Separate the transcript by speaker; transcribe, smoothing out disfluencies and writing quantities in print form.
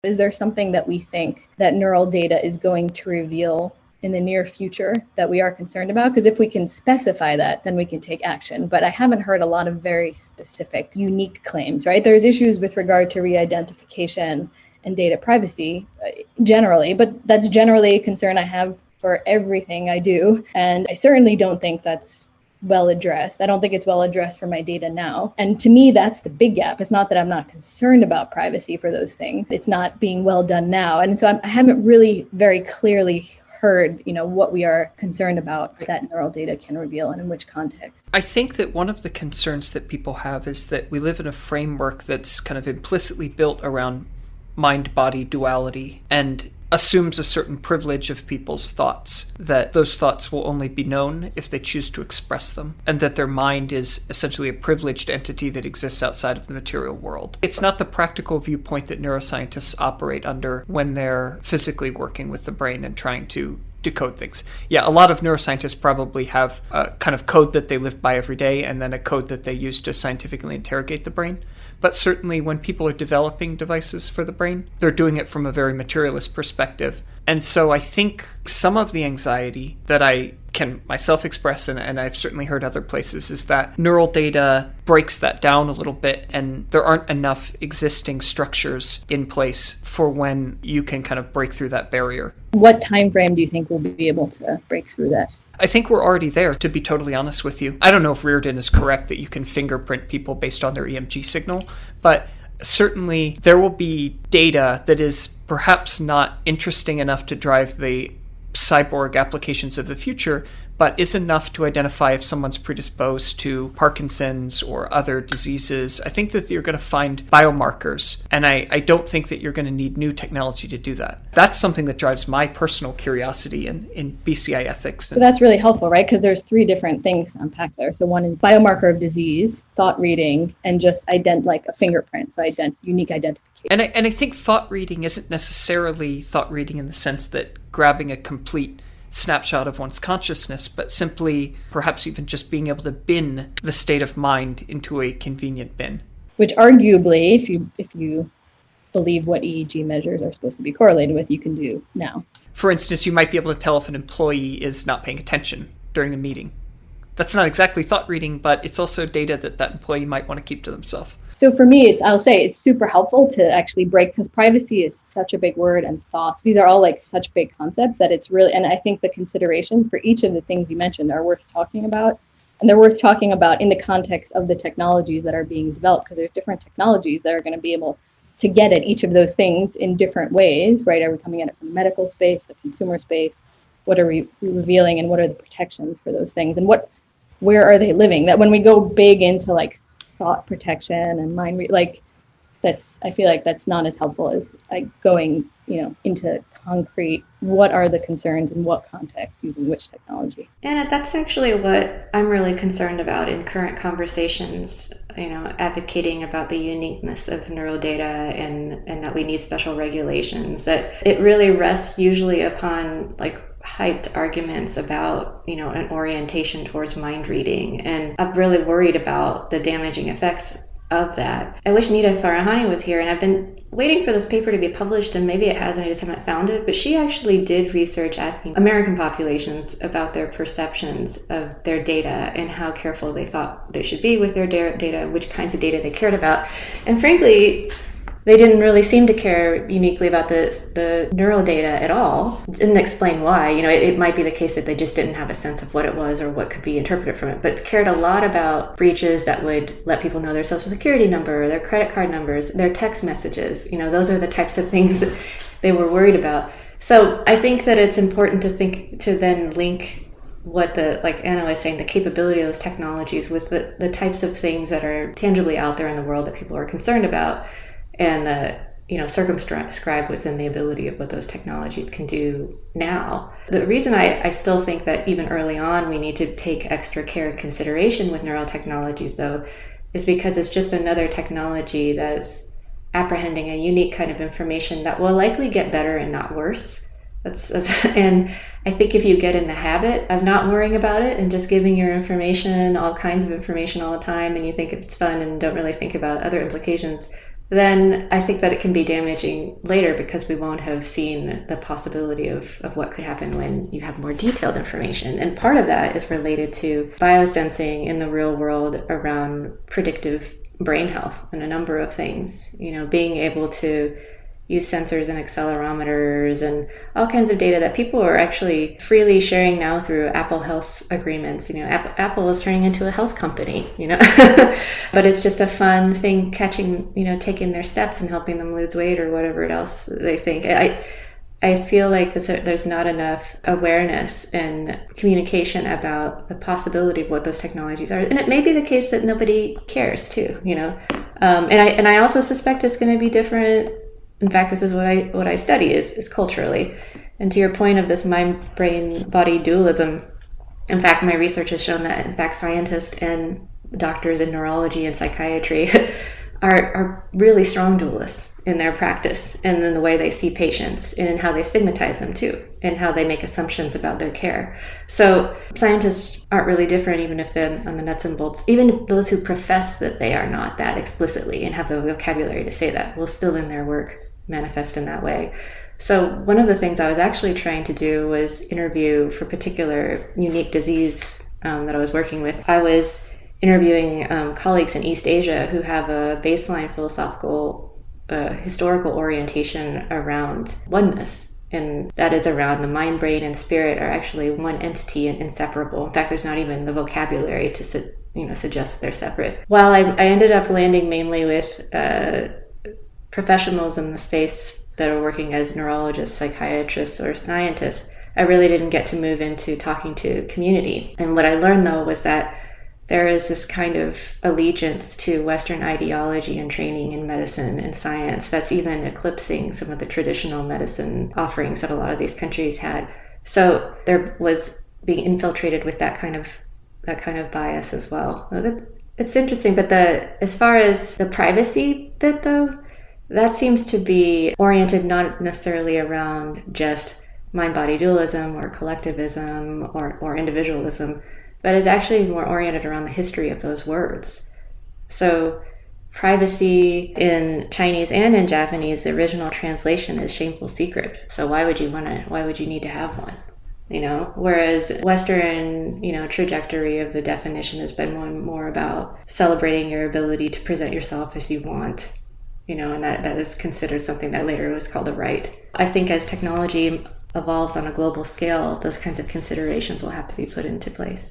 Speaker 1: Is there something that we think that neural data is going to reveal in the near future that we are concerned about? Because if we can specify that, then we can take action. But I haven't heard a lot of very specific, unique claims, right? There's issues with regard to re-identification and data privacy generally, but that's generally a concern I have for everything I do. And I certainly don't think that's well addressed. I don't think it's well addressed for my data now. And to me, that's the big gap. It's not that I'm not concerned about privacy for those things. It's not being well done now. And so I haven't really very clearly heard, what we are concerned about that neural data can reveal and in which context.
Speaker 2: I think that one of the concerns that people have is that we live in a framework that's kind of implicitly built around mind-body duality and assumes a certain privilege of people's thoughts, that those thoughts will only be known if they choose to express them, and that their mind is essentially a privileged entity that exists outside of the material world. It's not the practical viewpoint that neuroscientists operate under when they're physically working with the brain and trying to decode things. Yeah, a lot of neuroscientists probably have a kind of code that they live by every day and then a code that they use to scientifically interrogate the brain. But certainly when people are developing devices for the brain, they're doing it from a very materialist perspective. And so I think some of the anxiety that I can myself express, and I've certainly heard other places, is that neural data breaks that down a little bit, and there aren't enough existing structures in place for when you can kind of break through that barrier.
Speaker 1: What time frame do you think we'll be able to break through that?
Speaker 2: I think we're already there, to be totally honest with you. I don't know if Reardon is correct that you can fingerprint people based on their EMG signal, but certainly there will be data that is perhaps not interesting enough to drive the cyborg applications of the future, but is enough to identify if someone's predisposed to Parkinson's or other diseases. I think that you're going to find biomarkers, and I don't think that you're going to need new technology to do that. That's something that drives my personal curiosity in BCI Ethics.
Speaker 1: So that's really helpful, right? Because there's three different things to unpack there. So one is biomarker of disease, thought reading, and just like a fingerprint, so unique identification.
Speaker 2: And I think thought reading isn't necessarily thought reading in the sense that grabbing a complete snapshot of one's consciousness, but simply perhaps even just being able to bin the state of mind into a convenient bin.
Speaker 1: Which arguably, if you believe what EEG measures are supposed to be correlated with, you can do now.
Speaker 2: For instance, you might be able to tell if an employee is not paying attention during a meeting. That's not exactly thought reading, but it's also data that employee might want to keep to themselves.
Speaker 1: So for me, I'll say it's super helpful to actually break, because privacy is such a big word, and thoughts, these are all like such big concepts that it's really, and I think the considerations for each of the things you mentioned are worth talking about. And they're worth talking about in the context of the technologies that are being developed, because there's different technologies that are going to be able to get at each of those things in different ways, right? Are we coming at it from the medical space, the consumer space? What are we revealing, and what are the protections for those things? And where are they living? That when we go big into like thought protection and mind, I feel like that's not as helpful as like going, into concrete, what are the concerns in what context using which technology.
Speaker 3: Anna, that's actually what I'm really concerned about in current conversations, advocating about the uniqueness of neural data and that we need special regulations, that it really rests usually upon like hyped arguments about, an orientation towards mind reading. And I'm really worried about the damaging effects of that. I wish Nita Farahani was here, and I've been waiting for this paper to be published, and maybe it has and I just haven't found it, but she actually did research asking American populations about their perceptions of their data and how careful they thought they should be with their data, which kinds of data they cared about. And frankly, they didn't really seem to care uniquely about the neural data at all. Didn't explain why. It might be the case that they just didn't have a sense of what it was or what could be interpreted from it, but cared a lot about breaches that would let people know their social security number, their credit card numbers, their text messages. Those are the types of things they were worried about. So I think that it's important to then link what like Anna was saying, the capability of those technologies with the types of things that are tangibly out there in the world that people are concerned about, and circumscribe within the ability of what those technologies can do now. The reason I still think that even early on we need to take extra care and consideration with neural technologies, though, is because it's just another technology that's apprehending a unique kind of information that will likely get better and not worse. And I think if you get in the habit of not worrying about it and just giving your information, all kinds of information all the time, and you think it's fun and don't really think about other implications, then I think that it can be damaging later because we won't have seen the possibility of what could happen when you have more detailed information. And part of that is related to biosensing in the real world around predictive brain health and a number of things. Being able to use sensors and accelerometers and all kinds of data that people are actually freely sharing now through Apple Health agreements. Apple is turning into a health company, but it's just a fun thing taking their steps and helping them lose weight or whatever else they think. I feel like there's not enough awareness and communication about the possibility of what those technologies are. And it may be the case that nobody cares too, and I also suspect it's going to be different. In fact, this is what I study is culturally. And to your point of this mind-brain-body dualism, in fact, my research has shown that, in fact, scientists and doctors in neurology and psychiatry are really strong dualists in their practice and in the way they see patients and in how they stigmatize them too, and how they make assumptions about their care. So scientists aren't really different, even if they're on the nuts and bolts. Even those who profess that they are not that explicitly and have the vocabulary to say that will still in their work manifest in that way. So one of the things I was actually trying to do was interview for particular unique disease that I was working with. I was interviewing colleagues in East Asia who have a baseline philosophical, historical orientation around oneness. And that is around the mind, brain, and spirit are actually one entity and inseparable. In fact, there's not even the vocabulary to suggest that they're separate. While I ended up landing mainly with professionals in the space that are working as neurologists, psychiatrists, or scientists, I really didn't get to move into talking to community. And what I learned, though, was that there is this kind of allegiance to Western ideology and training in medicine and science that's even eclipsing some of the traditional medicine offerings that a lot of these countries had. So there was being infiltrated with that kind of bias as well. It's interesting, but as far as the privacy bit, though, that seems to be oriented not necessarily around just mind-body dualism or collectivism or individualism, but is actually more oriented around the history of those words. So privacy in Chinese and in Japanese, the original translation is shameful secret. So why would you need to have one? Whereas Western, trajectory of the definition has been more about celebrating your ability to present yourself as you want, and that is considered something that later was called a right. I think as technology evolves on a global scale, those kinds of considerations will have to be put into place.